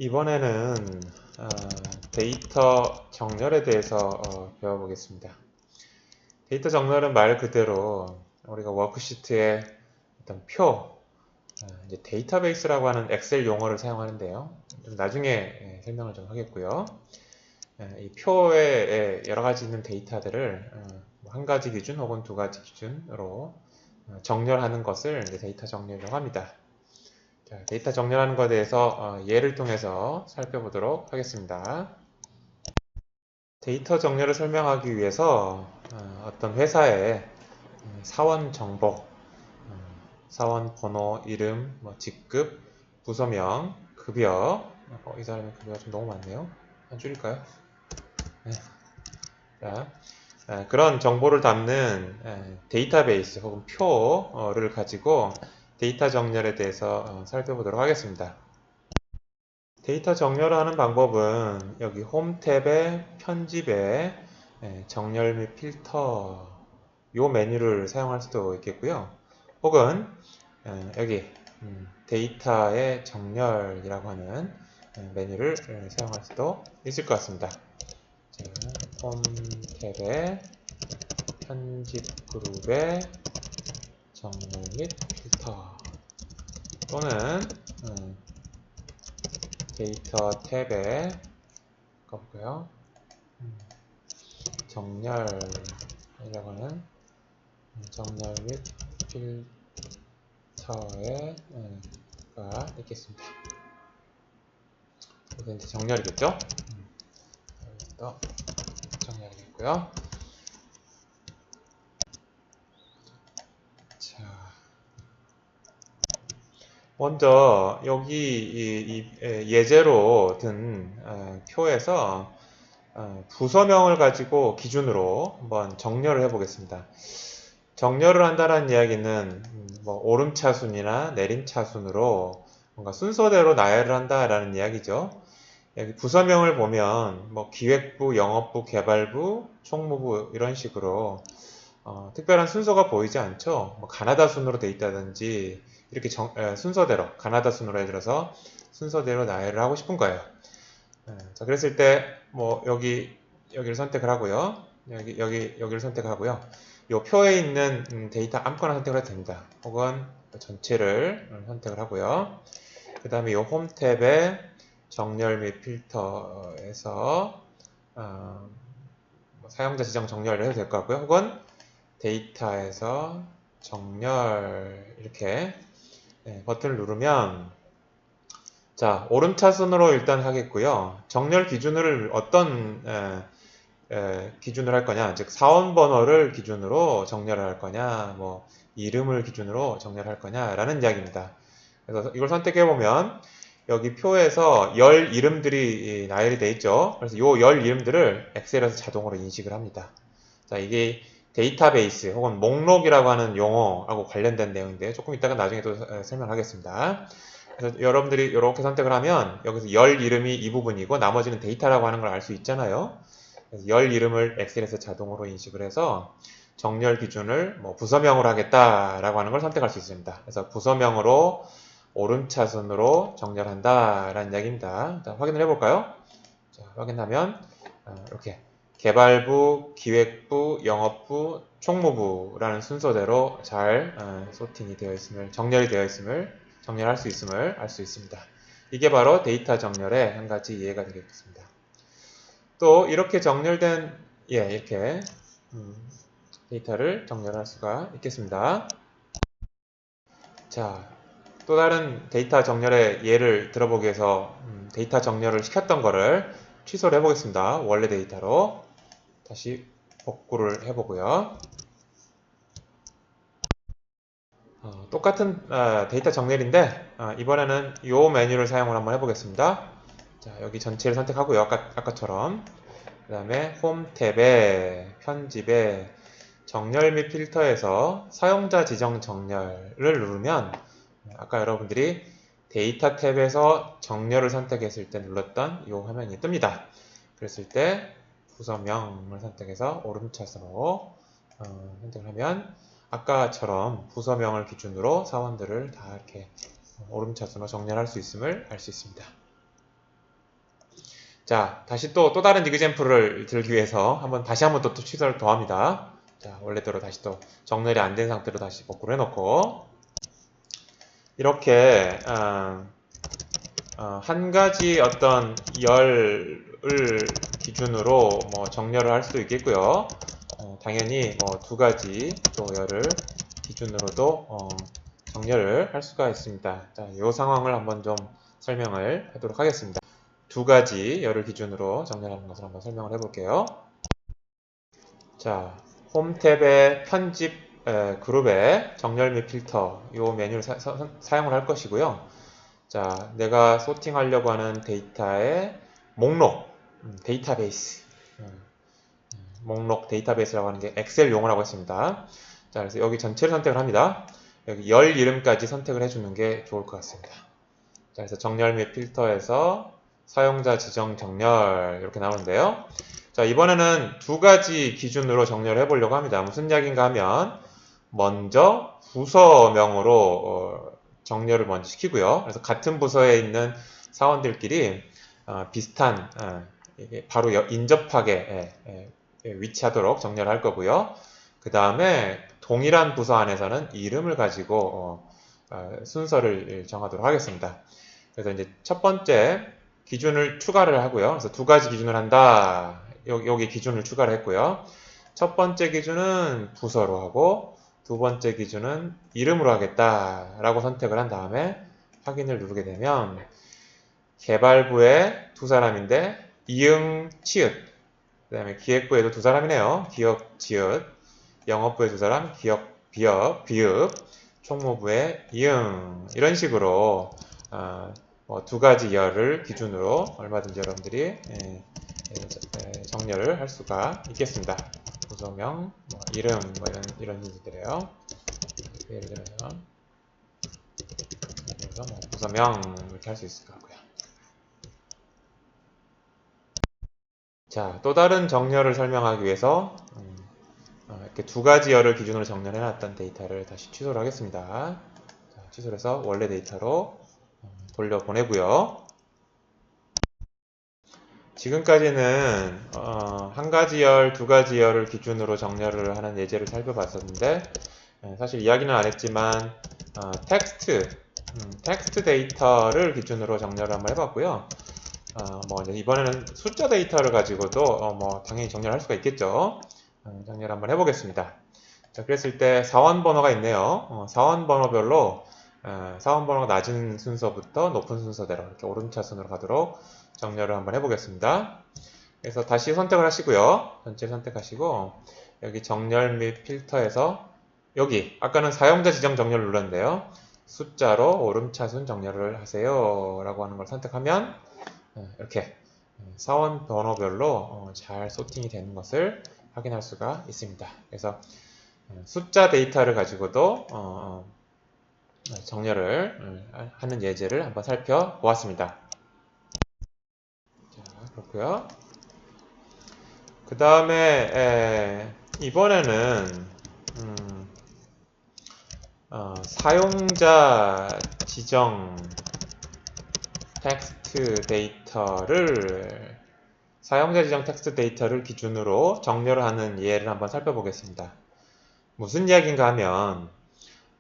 이번에는 어, 데이터 정렬에 대해서 배워보겠습니다. 데이터 정렬은 말 그대로 우리가 워크시트에 어떤 표, 이제 데이터베이스라고 하는 엑셀 용어를 사용하는데요. 좀 나중에 설명을 좀 하겠고요. 이 표에 여러 가지 있는 데이터들을 한 가지 기준 혹은 두 가지 기준으로 정렬하는 것을 이제 데이터 정렬이라고 합니다. 자, 데이터 정렬하는 것에 대해서 예를 통해서 살펴보도록 하겠습니다. 데이터 정렬을 설명하기 위해서 어떤 회사의 사원 정보, 사원 번호, 이름, 직급, 부서명, 급여, 이 사람의 급여가 좀 너무 많네요. 한 줄일까요? 네. 자, 그런 정보를 담는 데이터베이스 혹은 표를 가지고 데이터 정렬에 대해서 살펴보도록 하겠습니다. 데이터 정렬을 하는 방법은 여기 홈 탭의 편집에 정렬 및 필터 요 메뉴를 사용할 수도 있겠고요. 혹은 여기 데이터의 정렬이라고 하는 메뉴를 사용할 수도 있을 것 같습니다. 홈 탭의 편집 그룹의 정렬 및 필터 또는 데이터 탭에 가볼까요? 정렬이라고 하는 정렬 및 필터에 가 있겠습니다. 이건 이제 정렬이겠죠? 또 정렬이겠고요. 자, 먼저 여기 예제로 든 표에서 부서명을 가지고 기준으로 한번 정렬을 해보겠습니다. 정렬을 한다는 이야기는 오름차순이나 내림차순으로 뭔가 순서대로 나열을 한다라는 이야기죠. 여기 부서명을 보면 기획부, 영업부, 개발부, 총무부 이런 식으로 특별한 순서가 보이지 않죠. 가나다 순으로 돼 있다든지 이렇게 순서대로 가나다 순으로 예를 들어서 순서대로 나열을 하고 싶은 거예요. 자, 그랬을 때 여기를 선택을 하고요. 여기를 선택하고요. 이 표에 있는 데이터 아무거나 선택을 해도 됩니다. 혹은 전체를 선택을 하고요. 그 다음에 이 홈 탭에 정렬 및 필터에서 사용자 지정 정렬을 해도 될 것 같고요. 혹은 데이터에서 정렬 이렇게 버튼을 누르면 자, 오름차순으로 일단 하겠고요. 정렬 기준을 어떤 기준으로 할 거냐, 즉 사원 번호를 기준으로 정렬을 할 거냐, 이름을 기준으로 정렬할 거냐라는 이야기입니다. 그래서 이걸 선택해 보면 여기 표에서 열 이름들이 나열이 되어 있죠. 그래서 이 열 이름들을 엑셀에서 자동으로 인식을 합니다. 자, 이게 데이터베이스 혹은 목록이라고 하는 용어하고 관련된 내용인데 조금 이따가 나중에 또 설명하겠습니다. 그래서 여러분들이 이렇게 선택을 하면 여기서 열 이름이 이 부분이고 나머지는 데이터라고 하는 걸 알 수 있잖아요. 그래서 열 이름을 엑셀에서 자동으로 인식을 해서 정렬 기준을 부서명으로 하겠다라고 하는 걸 선택할 수 있습니다. 그래서 부서명으로 오름차순으로 정렬한다라는 이야기입니다. 자, 확인을 해볼까요? 자, 확인하면 이렇게 개발부, 기획부, 영업부, 총무부라는 순서대로 잘 소팅이 되어 있음을, 정렬이 되어 있음을, 정렬할 수 있음을 알 수 있습니다. 이게 바로 데이터 정렬의 한 가지 이해가 되겠습니다. 또 이렇게 정렬된 이렇게 데이터를 정렬할 수가 있겠습니다. 자, 또 다른 데이터 정렬의 예를 들어보기 위해서 데이터 정렬을 시켰던 거를 취소를 해보겠습니다. 원래 데이터로 다시 복구를 해보고요. 똑같은 데이터 정렬인데 이번에는 이 메뉴를 사용을 한번 해보겠습니다. 자, 여기 전체를 선택하고요. 아까처럼 그 다음에 홈 탭에 편집에 정렬 및 필터에서 사용자 지정 정렬을 누르면 아까 여러분들이 데이터 탭에서 정렬을 선택했을 때 눌렀던 이 화면이 뜹니다. 그랬을 때 부서명을 선택해서 오름차순으로 선택을 하면 아까처럼 부서명을 기준으로 사원들을 다 이렇게 오름차순으로 정렬할 수 있음을 알 수 있습니다. 자, 다시 또 다른 이그젬플을 들기 위해서 다시 한번 또 취소를 더 합니다. 자, 원래대로 다시 또 정렬이 안 된 상태로 다시 복구를 해놓고, 이렇게, 한 가지 어떤 열을 기준으로 뭐 정렬을 할 수도 있겠고요. 당연히 뭐 두 가지 또 열을 기준으로도 정렬을 할 수가 있습니다. 자, 이 상황을 한번 좀 설명을 하도록 하겠습니다. 두 가지 열을 기준으로 정렬하는 것을 한번 설명을 해볼게요. 자, 홈 탭의 편집 그룹에 정렬 및 필터 이 메뉴를 사용을 할 것이고요. 자, 내가 소팅하려고 하는 데이터의 목록, 데이터베이스, 목록 데이터베이스라고 하는 게 엑셀 용어라고 했습니다. 자, 그래서 여기 전체를 선택을 합니다. 여기 열 이름까지 선택을 해주는 게 좋을 것 같습니다. 자, 그래서 정렬 및 필터에서 사용자 지정 정렬 이렇게 나오는데요. 자, 이번에는 두 가지 기준으로 정렬을 해보려고 합니다. 무슨 이야기인가 하면 먼저 부서명으로 정렬을 먼저 시키고요. 그래서 같은 부서에 있는 사원들끼리 비슷한 바로 인접하게 위치하도록 정렬을 할 거고요. 그 다음에 동일한 부서 안에서는 이름을 가지고 순서를 정하도록 하겠습니다. 그래서 이제 첫 번째 기준을 추가를 하고요. 그래서 두 가지 기준을 한다. 여기 기준을 추가를 했고요. 첫 번째 기준은 부서로 하고 두 번째 기준은 이름으로 하겠다라고 선택을 한 다음에 확인을 누르게 되면 개발부에 두 사람인데 이응, 치읓 그 다음에 기획부에도 두 사람이네요. 기역, 지읒 영업부에 두 사람, 기역, 비역, 비읍 총무부에 이응 이런 식으로 두 가지 열을 기준으로 얼마든지 여러분들이 정렬을 할 수가 있겠습니다. 부서명, 이름 이런 얘기들이에요. 예를 들어서 부서명 이렇게 할 수 있을 것 같고요. 자, 또 다른 정렬을 설명하기 위해서 이렇게 두 가지 열을 기준으로 정렬해놨던 데이터를 다시 취소를 하겠습니다. 자, 취소를 해서 원래 데이터로 돌려보내고요. 지금까지는 한 가지 열, 두 가지 열을 기준으로 정렬을 하는 예제를 살펴봤었는데 사실 이야기는 안 했지만 텍스트 데이터를 기준으로 정렬을 한번 해봤고요. 뭐 이제 이번에는 숫자 데이터를 가지고도 뭐 당연히 정렬할 수가 있겠죠. 정렬 한번 해보겠습니다. 자, 그랬을 때 사원 번호가 있네요. 사원 번호별로 사원 번호가 낮은 순서부터 높은 순서대로 이렇게 오름차순으로 가도록 정렬을 한번 해보겠습니다. 그래서 다시 선택을 하시고요. 전체를 선택하시고 여기 정렬 및 필터에서 여기 아까는 사용자 지정 정렬을 눌렀는데요. 숫자로 오름차순 정렬을 하세요 라고 하는 걸 선택하면 이렇게 사원 번호별로 잘 소팅이 되는 것을 확인할 수가 있습니다. 그래서 숫자 데이터를 가지고도 정렬을 하는 예제를 한번 살펴보았습니다. 자, 그렇고요. 그 다음에 이번에는 사용자 지정 텍스트 데이터를 기준으로 정렬을 하는 예를 한번 살펴보겠습니다. 무슨 이야기인가 하면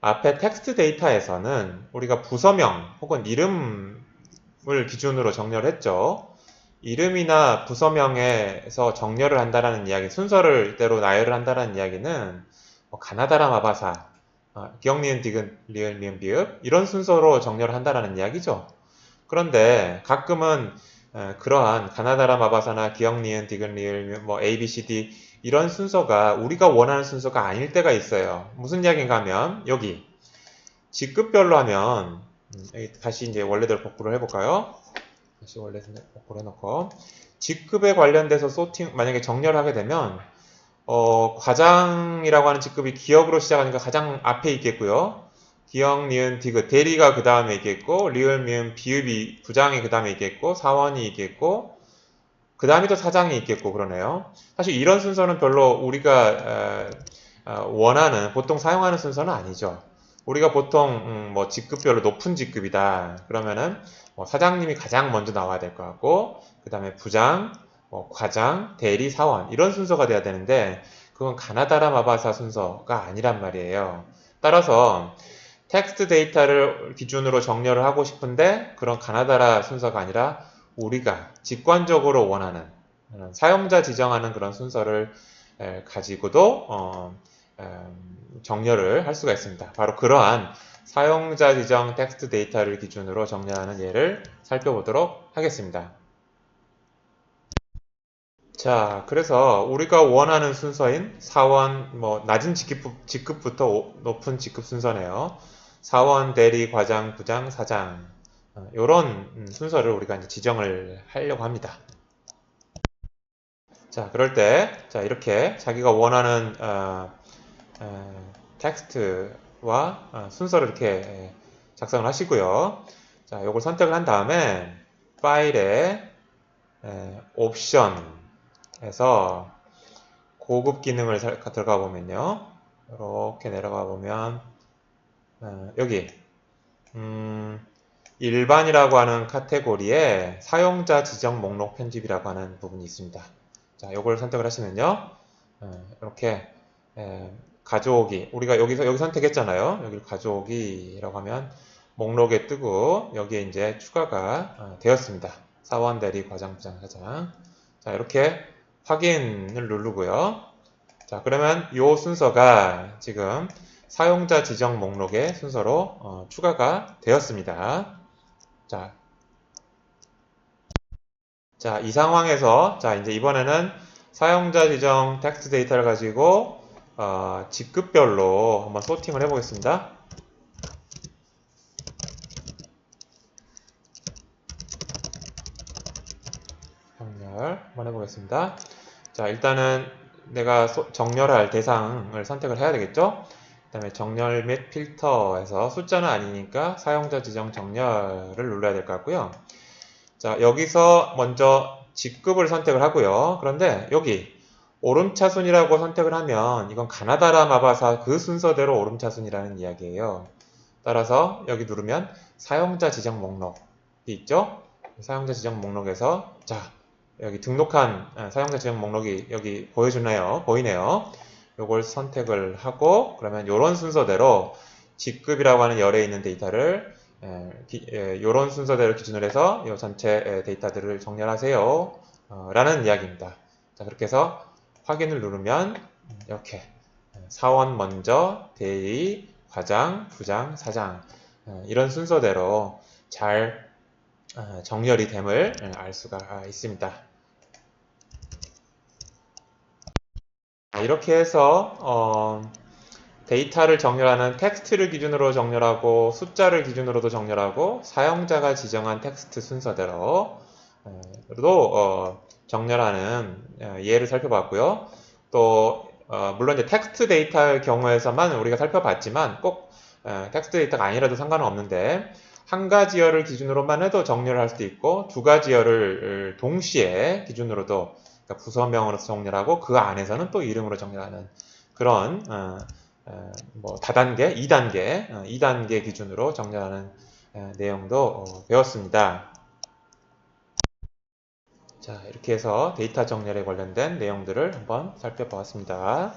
앞에 텍스트 데이터에서는 우리가 부서명 혹은 이름을 기준으로 정렬을 했죠. 이름이나 부서명에서 정렬을 한다는 이야기, 순서를 대로 나열을 한다는 이야기는 가나다라 마바사, 기역, 니은, 디귿, 리을, 미음, 비읍 이런 순서로 정렬을 한다는 이야기죠. 그런데 가끔은 그러한 가나다라 마바사나 기역, 니은, 디귿, 리을, 뭐 A, B, C, D 이런 순서가 우리가 원하는 순서가 아닐 때가 있어요. 무슨 이야기인가 하면 여기 직급별로 하면 다시 이제 원래대로 복구를 해볼까요? 다시 원래대로 복구를 해놓고 직급에 관련돼서 만약에 정렬을 하게 되면 과장이라고 하는 직급이 기역으로 시작하니까 가장 앞에 있겠고요. 기역, 니은, 디귿, 대리가 그 다음에 있겠고, 리을, 미음, 비읍이 부장이 그 다음에 있겠고, 사원이 있겠고, 그 다음에 또 사장이 있겠고 그러네요. 사실 이런 순서는 별로 우리가 원하는, 보통 사용하는 순서는 아니죠. 우리가 보통 뭐 직급별로 높은 직급이다. 그러면은 뭐 사장님이 가장 먼저 나와야 될 것 같고, 그 다음에 부장, 뭐 과장, 대리, 사원 이런 순서가 돼야 되는데 그건 가나다라 마바사 순서가 아니란 말이에요. 따라서 텍스트 데이터를 기준으로 정렬을 하고 싶은데 그런 가나다라 순서가 아니라 우리가 직관적으로 원하는 사용자 지정하는 그런 순서를 가지고도 정렬을 할 수가 있습니다. 바로 그러한 사용자 지정 텍스트 데이터를 기준으로 정렬하는 예를 살펴보도록 하겠습니다. 자, 그래서 우리가 원하는 순서인 사원, 낮은 직급부터 높은 직급 순서네요. 사원, 대리, 과장, 부장, 사장. 이런 순서를 우리가 이제 지정을 하려고 합니다. 자, 그럴 때, 자, 이렇게 자기가 원하는, 텍스트와 순서를 이렇게 작성을 하시고요. 자, 요걸 선택을 한 다음에 파일에 옵션에서 고급 기능을 들어가 보면요. 이렇게 내려가 보면 여기 일반이라고 하는 카테고리에 사용자 지정 목록 편집이라고 하는 부분이 있습니다. 자, 요걸 선택을 하시면요. 이렇게 가져오기 우리가 여기 선택했잖아요. 여기를 가져오기라고 하면 목록에 뜨고 여기에 이제 추가가 되었습니다. 사원, 대리, 과장, 부장, 사장. 자, 이렇게 확인을 누르고요. 자, 그러면 이 순서가 지금 사용자 지정 목록의 순서로 추가가 되었습니다. 자, 이 상황에서 자, 이제 이번에는 사용자 지정 텍스트 데이터를 가지고 직급별로 한번 소팅을 해보겠습니다. 정렬 한번 해보겠습니다. 자, 일단은 내가 정렬할 대상을 선택을 해야 되겠죠? 그 다음에 정렬 및 필터에서 숫자는 아니니까 사용자 지정 정렬을 눌러야 될 것 같고요. 자, 여기서 먼저 직급을 선택을 하고요. 그런데 여기 오름차순이라고 선택을 하면 이건 가나다라 마바사 그 순서대로 오름차순이라는 이야기예요. 따라서 여기 누르면 사용자 지정 목록이 있죠? 사용자 지정 목록에서 자, 여기 등록한 사용자 지정 목록이 여기 보이네요. 요걸 선택을 하고 그러면 이런 순서대로 직급이라고 하는 열에 있는 데이터를 이런 순서대로 기준으로 해서 이 전체 데이터들을 정렬하세요. 라는 이야기입니다. 자, 그렇게 해서 확인을 누르면 이렇게 사원 먼저, 대리, 과장, 부장, 사장 이런 순서대로 잘 정렬이 됨을 알 수가 있습니다. 이렇게 해서 데이터를 정렬하는 텍스트를 기준으로 정렬하고 숫자를 기준으로도 정렬하고 사용자가 지정한 텍스트 순서대로 도 정렬하는 예를 살펴봤고요. 또 물론 이제 텍스트 데이터의 경우에서만 우리가 살펴봤지만 꼭 텍스트 데이터가 아니라도 상관은 없는데 한 가지 열을 기준으로만 해도 정렬을 할 수도 있고 두 가지 열을 동시에 기준으로도 그러니까 부서명으로서 정렬하고 그 안에서는 또 이름으로 정렬하는 그런 다단계, 2단계 기준으로 정렬하는 내용도 배웠습니다. 자, 이렇게 해서 데이터 정렬에 관련된 내용들을 한번 살펴보았습니다.